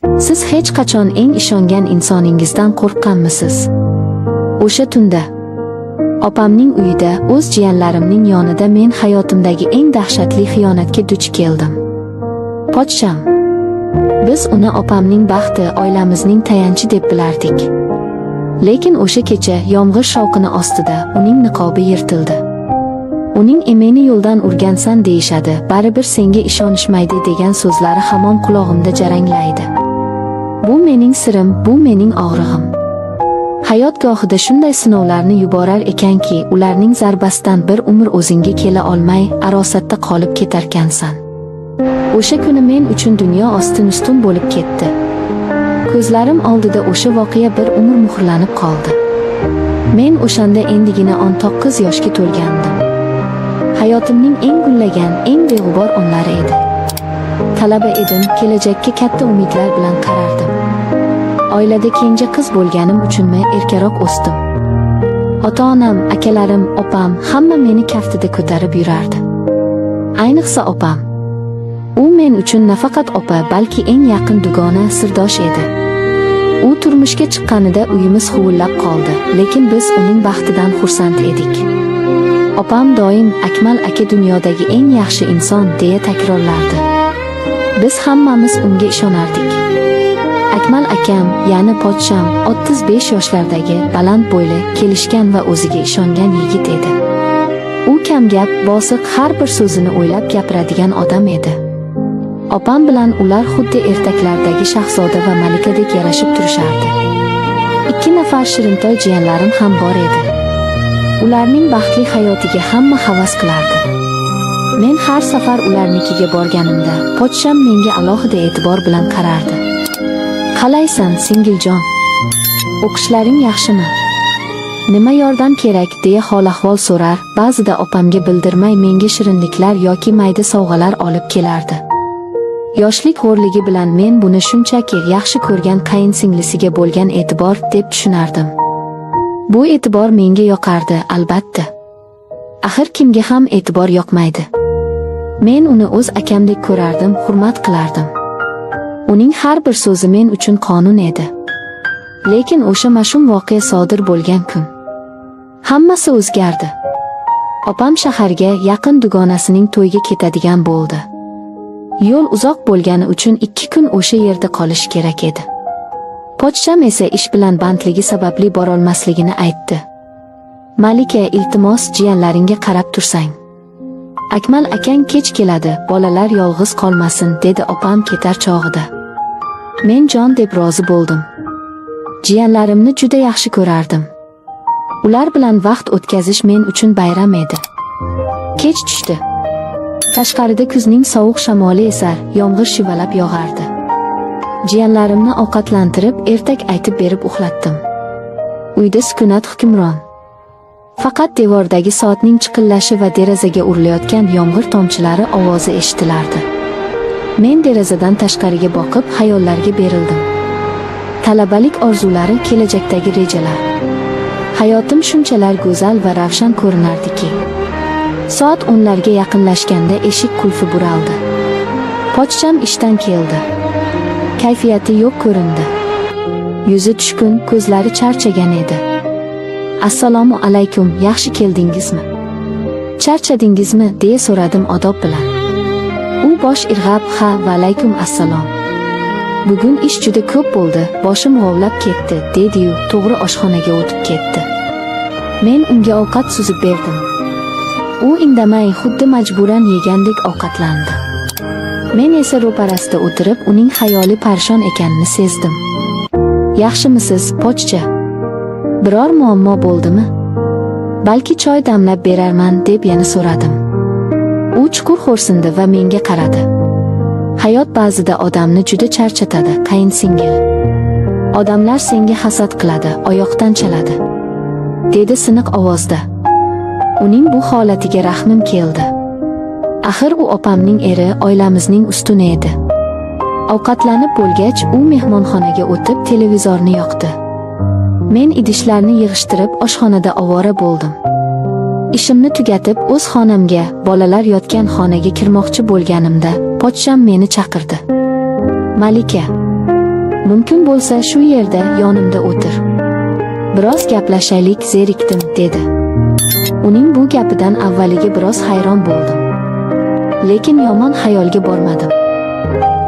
Siz hech qachon eng ishongan insoningizdan qo'rqqanmisiz? O'sha tunda opamning uyida, o'z jiyanlarimning yonida men hayotimdagi eng dahshatli xiyonatga duch keldim. Pochcham. Biz uni opamning baxti, oilamizning tayanchi deb bilardik. Lekin o'sha kecha yomg'ir shovqini ostida uning niqobi yirtildi. Uning "Meni yo'ldan urgansan deyishadi, baribir senga ishonishmaydi" degan so'zlari hamon qulog'imda jaranglaydi. Bu mening sirim, bu mening og'rig'im. Hayot gohida shunday sinovlarni yuborar ekanki, ularning zarbasidan bir umr o'zingga kela olmay, arosatda qolib ketarkansan. O'sha kuni men uchun dunyo ostin-ustun bo'lib ketdi. Ko'zlarim oldida o'sha voqea bir umr muhrlanib qoldi. Men o'shanda endigina 19 yoshga to'lgandim. Hayotimning eng gullagan, eng beg'ubor onlari edi. Talaba edim, kelajakka katta umidlar bilan qarardim. Oilada kenja qiz bo'lganim uchunmi erkaroq o'sdim. Ota-onam, akalarim, opam hamma meni kaftida ko'tarib yurardi. Ayniqsa opam. U men uchun nafaqat opa, balki eng yaqin dugona, sirdosh edi. U turmushga chiqqanida uyimiz huvillab qoldi, lekin biz uning baxtidan xursand edik. Opam doim "Akmal aka dunyodagi eng yaxshi inson" deya takrorlardi. Biz hammamiz unga ishonardik. Akmal akam, ya'ni pochcham, 35 yoshlardagi, baland bo'yli, kelishgan va o'ziga ishongan yigit edi. U kamgap, bosiq, har bir so'zini o'ylab gapiradigan odam edi. Opam bilan ular xuddi ertaklardagi shahzoda va malikadek yarashib turishardi. 2 nafar shirintoy jiyanlarim ham bor edi. Ularning baxtli hayotiga hamma havas qilardi. Men har safar ularnikiga borganimda, pochcham menga alohida e'tibor bilan qarardi. "Qalaysan, singiljon? O'qishlaring yaxshimi? Nima yordam kerak?" deya hol-ahvol so'rar, ba'zida opamga bildirmay menga shirinliklar yoki mayda sovg'alar olib kelardi. Yoshlik xo'rligi bilan men buni shunchaki yaxshi ko'rgan qayinsinglisiga bo'lgan e'tibor deb tushunardim. Bu e'tibor menga yoqardi, albatta. Axir kimga ham e'tibor yoqmaydi? Men uni o'z akamdek ko'rardim, hurmat qilardim. Uning har bir so'zi men uchun qonun edi. Lekin o'sha mash'um voqea sodir bo'lgan kun hammasi o'zgardi. Opam shaharga yaqin dugonasining to'yiga ketadigan bo'ldi. Yo'l uzoq bo'lgani uchun 2 kun o'sha yerda qolish kerak edi. Pochcham esa ish bilan bandligi sababli borolmasligini aytdi. "Malika, iltimos, jiyanlaringga qarab tursang. Akmal akang kech keladi, bolalar yolg'iz qolmasin", dedi opam ketar chog'ida. Men jon deb rozi bo'ldim. Jiyanlarimni juda yaxshi ko'rardim. Ular bilan vaqt o'tkazish men uchun bayram edi. Kech tushdi. Tashqarida kuzning sovuq shamoli esar, yomg'ir shivalab yog'ardi. Jiyanlarimni ovqatlantirib, ertak aytib berib uxlatdim. Uyda sukunat hukmron. Faqat devordagi soatning chiqillashi va derazaga urilayotgan yomg'ir tomchilari ovozi eshitilardi. Men derazadan tashqariga boqib xayollarga berildim. Talabalik orzulari, kelajakdagi rejalar. Hayotim shunchalar go'zal va ravshan ko'rinardiki. Soat 10larga yaqinlashganda eshik qulfi buraldi. Pochcham ishdan keldi. Kayfiyati yo'q ko'rindi. Yuzi tushkun, ko'zlari charchagan edi. "Assalomu alaykum, yaxshi keldingizmi? Charchadingizmi?" deya so'radim odob bilan. U bosh irg'ab, "Ha, va alaykum assalom. Bugun ish juda ko'p bo'ldi, boshim g'ovlab ketdi", dedi-yu to'g'ri oshxonaga o'tib ketdi. Men unga ovqat suzib berdim. U indamay, xuddi majburan yegandek ovqatlandi. Men esa ro'parasida o'tirib, uning xayoli parishon ekanini sezdim. "Yaxshimisiz, pochcha? Biror muammo bo'ldimi? Balki choy damlab berarman", deb yana so'radim. U chuqur xo'rsindi va menga qaradi. "Hayot ba'zida odamni juda charchatadi, qayinsingil. Odamlar senga hasad qiladi, oyoqdan chaladi", dedi siniq ovozda. Uning bu holatiga rahmim keldi. Axir u opamning eri, oilamizning ustuni edi. Ovqatlanib bo'lgach, u mehmonxonaga o'tib televizorni yoqdi. Men idishlarni yig'ishtirib oshxonada ovora bo'ldim. Ishimni tugatib o'z xonamga, bolalar yotgan xonaga kirmoqchi bo'lganimda, pochcham meni chaqirdi. "Malika, Mumkin bo'lsa shu yerda yonimda o'tir. Biroz gaplashaylik, zerikdim, dedi. Uning bu gapidan avvaliga biroz hayron bo'ldim. Lekin yomon xayolga bormadim.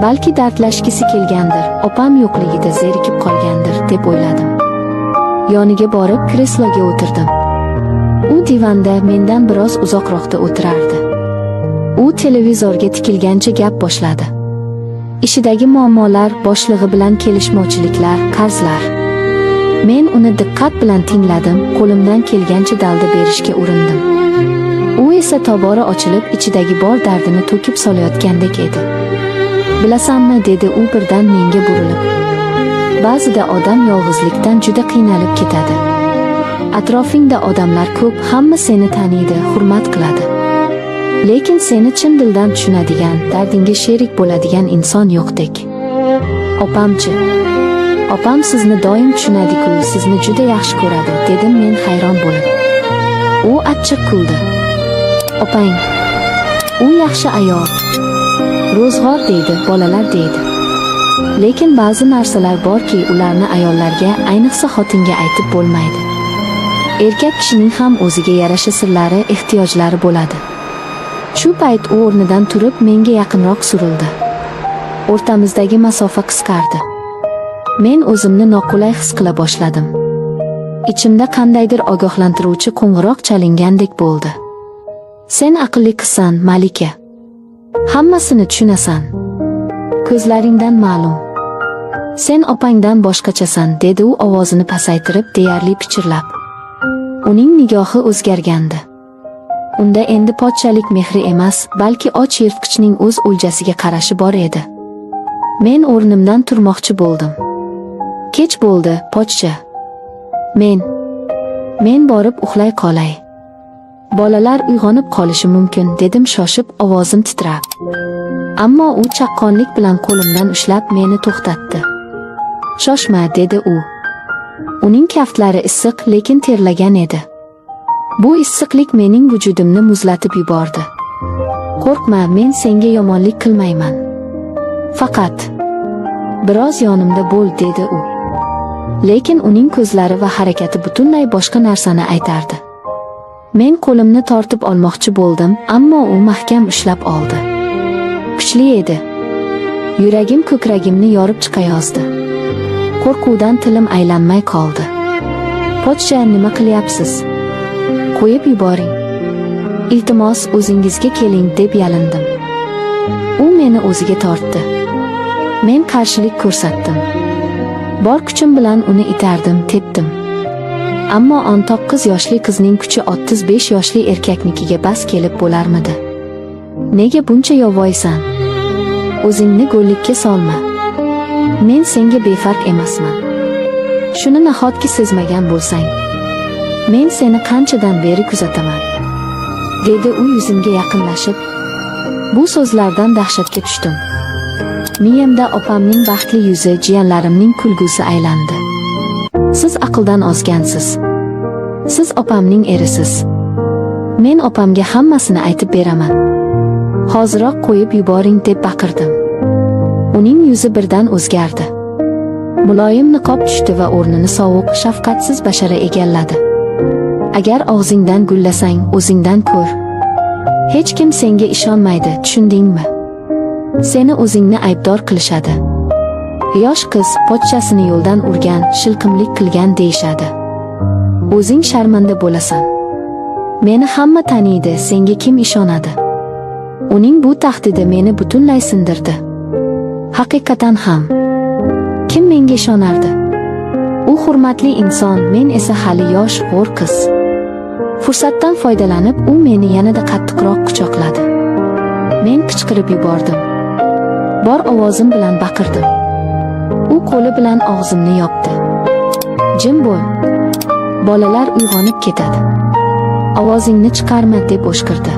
Balki dardlashgisi kelgandir, opam yo'qligida zerikib qolgandir, deb o'yladim. Yoniga borib kresloga o'tirdim. U divanda mendan biroz uzoqroqda o'tirardi. U televizorga tikilgancha gap boshladi. Ishidagi muammolar, boshlig'i bilan kelishmovchiliklar, qarzlar. Men uni diqqat bilan tingladim, qo'limdan kelgancha dalda berishga urindim. U esa tobora ochilib, ichidagi bor dardini to'kib solayotgandek edi. Bilasanmi, dedi u birdan menga burilib. Ba'zida odam yolg'izlikdan juda qiynalib ketadi. Atrofingda odamlar ko'p, hamma seni taniydi, hurmat qiladi. Lekin seni chin dildan tushunadigan, dardingga sherik bo'ladigan inson yo'qdek. Opamchi? Opam sizni doim tushunadi-ku, sizni juda yaxshi ko'radi, dedim men hayron bo'lib. U achchiq kuldi. Opang, u yaxshi ayol. Ro'zg'or deydi, bolalar deydi. Lekin ba'zi narsalar borki, ularni ayollarga, ayniqsa xotinga aytib bo'lmaydi. Erkak kishining ham o'ziga yarasha sirlari, ehtiyojlari bo'ladi. Shu payt u o'rnidan turib menga yaqinroq surildi. O'rtamizdagi masofa qisqardi. Men o'zimni noqulay his qila boshladim. Ichimda qandaydir ogohlantiruvchi qo'ng'iroq chalingandek bo'ldi. Sen aqlli qizsan, Malika. Hammasini tushunasan. Ko'zlaringdan ma'lum. Sen opangdan boshqachasan, dedi u ovozini pasaytirib, deyarli pichirlab. Uning nigohi o'zgargandi. Unda endi pochchalik mehri emas, balki och yirtqichning o'z o'ljasiga qarashi bor edi. Men o'rnimdan turmoqchi bo'ldim. Kech bo'ldi, pochcha. Men borib uxlay qolay. Bolalar uyg'onib qolishi mumkin, dedim shoshib, ovozim titrab. Ammo u chaqqonlik bilan qo'limdan ushlab meni to'xtatdi. Shoshma, dedi u. Uning kaftlari issiq, lekin terlagan edi. Bu issiqlik mening vujudimni muzlatib yubordi. Qo'rqma, men senga yomonlik qilmayman. Faqat biroz yonimda bo'l, dedi u. Lekin uning ko'zlari va harakati butunlay boshqa narsani aytardi. Men qo'limni tortib olmoqchi bo'ldim, ammo u mahkam ushlab oldi. Kuchli edi. Yuragim ko'kragimni yorib chiqayozdi. Qo'rquvdan tilim aylanmay qoldi. Pochcha, nima qilyapsiz? Qo'yib yuboring. Iltimos, o'zingizga keling, deb yalindim. U meni o'ziga tortdi. Men qarshilik ko'rsatdim. Bor kuchim bilan uni itardim, tepdim. Ammo 19 yoshli qizning kuchi 35 yoshli erkaknikiga bas kelib bo'larmidi? Nega buncha yovvoysan? O'zingni go'llikka solma. Men senga befarq emasman. Shuni nahotki sezmagan bo'lsang? Men seni qanchadan beri kuzataman, dedi u yuzimga yaqinlashib. Bu so'zlardan dahshatga tushdim. Miyamda opamning baxtli yuzi, jiyanlarimning kulgusi aylandi. Siz aqldan ozgansiz. Siz opamning erisiz. Men opamga hammasini aytib beraman. Hoziroq qo'yib yuboring, deb baqirdim. Uning yuzi birdan o'zgardi. Muloyim niqob tushdi va o'rnini sovuq, shafqatsiz bashara egalladi. Agar og'zingdan gullasang, o'zingdan ko'r. Hech kim senga ishonmaydi, tushundingmi? Seni o'zingni aybdor qilishadi. Yosh qiz pochchasini yo'ldan urgan, shilqimlik qilgan deyishadi. O'zing sharmanda bo'lasan. Meni hamma taniydi, senga kim ishonadi? Uning bu tahdidi meni butunlay sindirdi. Haqiqatan ham. Kim menga ishonardi? U hurmatli inson, men esa hali yosh, g'o'r qiz. Fursatdan foydalanib, u meni yanada qattiqroq quchoqladi. Men qichqirib yubordim. Bor ovozim bilan baqirdim. U qo'li bilan og'zimni yopdi. Jim bo'l. Bolalar uyg'onib ketadi. Ovozingni chiqarma, deb o'shqirdi.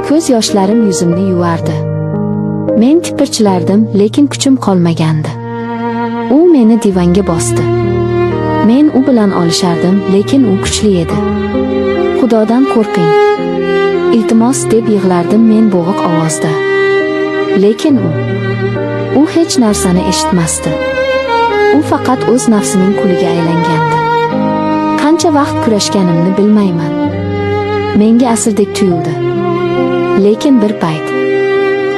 Ko'z yoshlarim yuzimni yuvardi. Men tipirchilardim, lekin kuchim qolmagandi. U meni divanga bosdi. Men u bilan olishardim, lekin u kuchli edi. Xudodan qo'rqing. Iltimos, deb yig'lardim men bo'g'iq ovozda. Lekin u hech narsani eshitmasdi. U faqat o'z nafsining quliga aylangandi. Qancha vaqt kurashganimni bilmayman. Menga asrdek tuyuldi. Lekin bir payt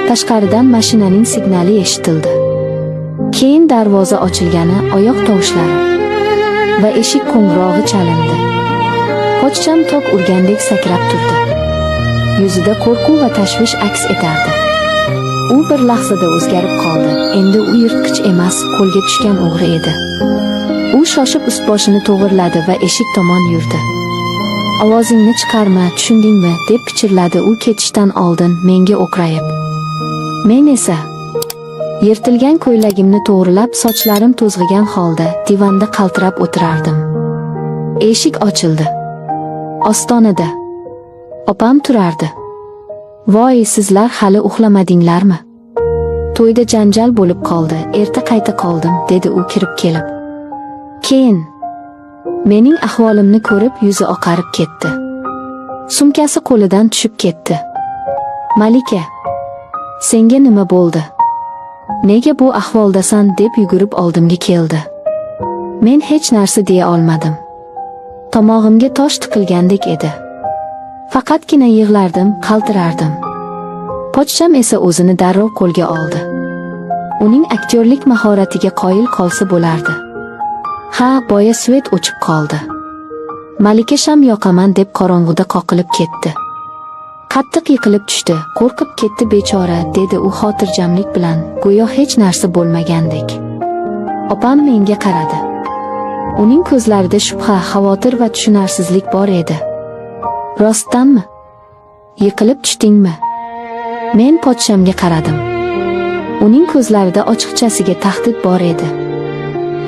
tashqaridan mashinaning signali eshitildi. Keyin darvoza ochilgani, oyoq tovushlari va eshik qo'ng'irog'i chalindi. Pochcham tok urgandek sakrab turdi. Yuzida qo'rquv va tashvish aks etardi. U bir lahzada o'zgarib qoldi. Endi u yirtqich emas, qo'lga tushgan o'g'ri edi. U shoshib ust-boshini to'g'irladi va eshik tomon yurdi. "Ovozingni chiqarma, tushundingmi?" deb pichirladi u ketishdan oldin menga o'qrayib. Men esa yirtilgan ko'ylagimni to'g'rilab, sochlarim to'zg'igan holda divanda qaltirab o'tirardim. Eshik ochildi. Ostonada opam turardi. "Voy, sizlar hali uxlamadinglarmi? To'yda janjal bo'lib qoldi, erta qayta qoldim", dedi u kirib kelib. Keyin mening ahvolimni ko'rib yuzi oqarib ketdi. Sumkasi qo'lidan tushib ketdi. "Malika, senga nima bo'ldi? Nega bu ahvoldasan?" deb yugurib oldimga keldi. Men hech narsa deya olmadim. Tomog'imga tosh tiqilgandek edi. Faqatgina yig'lardim, qaltirardim. Pochcham esa o'zini darrov qo'lga oldi. Uning aktyorlik mahoratiga qoyil qolsa bo'lardi. Ha, boya svet o'chib qoldi. Malika sham yoqaman deb qorong'uda qoqilib ketdi. Qattiq yiqilib tushdi, qo'rqib ketdi bechora, dedi u xotirjamlik bilan, go'yo hech narsa bo'lmagandek. Opam menga qaradi. Uning ko'zlarida shubha, xavotir va tushunarsizlik bor edi. "Rostdanmi? Yiqilib tushdingmi?" Men pochshamga qaradim. Uning ko'zlarida ochiqchasiga tahdid bor edi.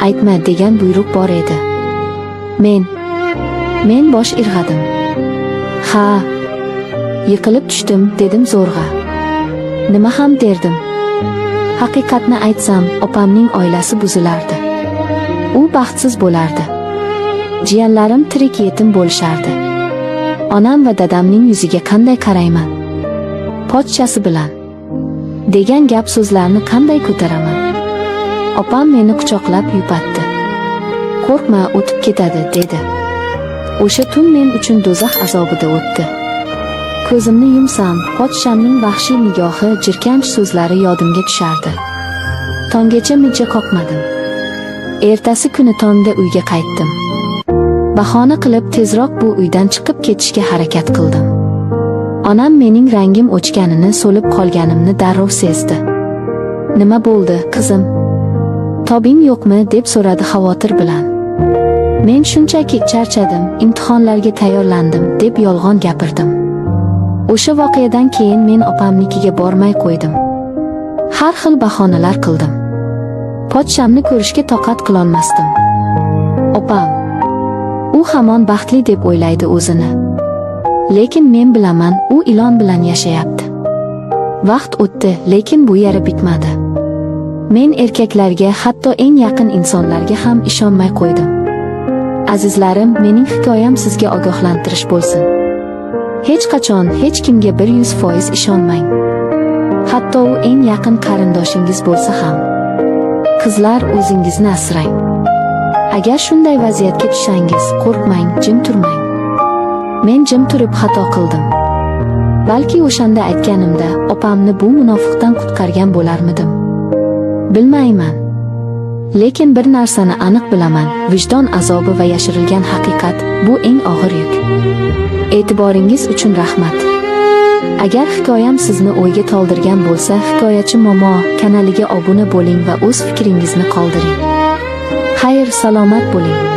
"Aytma" degan buyruq bor edi. Men bosh irg'adim. "Ha, yiqilib tushdim", dedim zo'rg'a. Nima ham derdim? Haqiqatni aytsam, opamning oilasi buzilardi. U baxtsiz bo'lardi. Jiyanlarim tirik yetim bo'lishardi. Onam va dadamning yuziga qanday qarayman? Pochchasi bilan degan gap so'zlarni qanday ko'taraman? Opam meni quchoqlab yupatdi. "Qo'rqma, o'tib ketadi", dedi. O'sha tun men uchun do'zax azobida o'tdi. Ko'zimni yumsam, pochshamning vahshiy nigohi, jirkanch so'zlari yodimga tushardi. Tonggacha mijja qoqmadim. Ertasi kuni tongda uyga qaytdim. Bahona qilib tezroq bu uydan chiqib ketishga harakat qildim. Onam mening rangim o'chganini, so'lib qolganimni darrov sezdi. "Nima bo'ldi, qizim? Tobing yo'qmi?" deb so'radi xavotir bilan. Men shunchaki charchadim, imtihonlarga tayyorlandim deb yolg'on gapirdim. O'sha voqeadan keyin men opamnikiga bormay qo'ydim. Har xil bahonalar qildim. Pochshamni ko'rishga toqat qilolmasdim. Opam, u hamon baxtli deb o'ylaydi o'zini. Lekin men bilaman, u ilon bilan yashayapti. Vaqt o'tdi, lekin bu yara bitmadi. Men erkaklarga, hatto eng yaqin insonlarga ham ishonmay qo'ydim. Azizlarim, mening hikoyam sizga ogohlantirish bo'lsin. Hech qachon hech kimga 100% ishonmang. Hatto u eng yaqin qarindoshingiz bo'lsa ham. Qizlar, o'zingizni asrang. Agar shunday vaziyatga tushsangiz, qo'rqmang, jim turmang. Men jim turib xato qildim. Balki o'shanda aytganimda opamni bu munofiqdan qutqargan bo'larmidim. Bilmayman. Lekin bir narsani aniq bilaman, vijdon azobi va yashirilgan haqiqat bu eng og'ir yuk. E'tiboringiz uchun rahmat. Agar hikoyam sizni o'yga toldirgan bo'lsa, Hikoyachi Momo kanaliga obuna bo'ling va o'z fikringizni qoldiring. Xayr, salomat bo'ling.